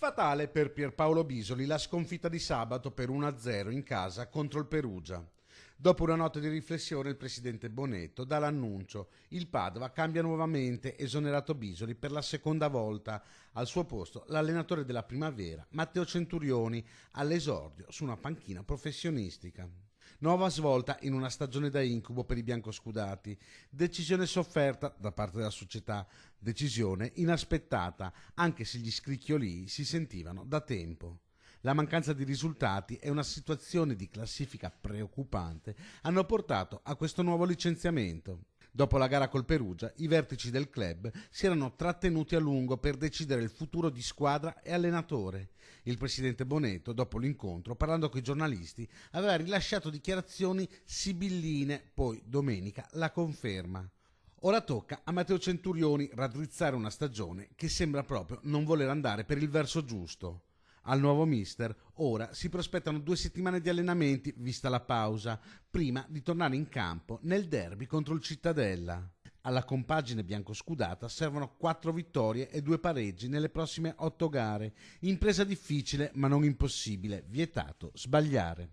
Fatale per Pierpaolo Bisoli la sconfitta di sabato per 1-0 in casa contro il Perugia. Dopo una notte di riflessione il presidente Bonetto dà l'annuncio: il Padova cambia nuovamente, esonerato Bisoli per la seconda volta. Al suo posto l'allenatore della primavera, Matteo Centurioni, all'esordio su una panchina professionistica. Nuova svolta in una stagione da incubo per i biancoscudati. Decisione sofferta da parte della società, decisione inaspettata, anche se gli scricchiolii si sentivano da tempo. La mancanza di risultati e una situazione di classifica preoccupante hanno portato a questo nuovo licenziamento. Dopo la gara col Perugia, i vertici del club si erano trattenuti a lungo per decidere il futuro di squadra e allenatore. Il presidente Bonetto, dopo l'incontro, parlando con i giornalisti, aveva rilasciato dichiarazioni sibilline, poi domenica la conferma. Ora tocca a Matteo Centurioni raddrizzare una stagione che sembra proprio non voler andare per il verso giusto. Al nuovo mister ora si prospettano 2 settimane di allenamenti, vista la pausa, prima di tornare in campo nel derby contro il Cittadella. Alla compagine biancoscudata servono 4 vittorie e 2 pareggi nelle prossime 8 gare. Impresa difficile ma non impossibile, vietato sbagliare.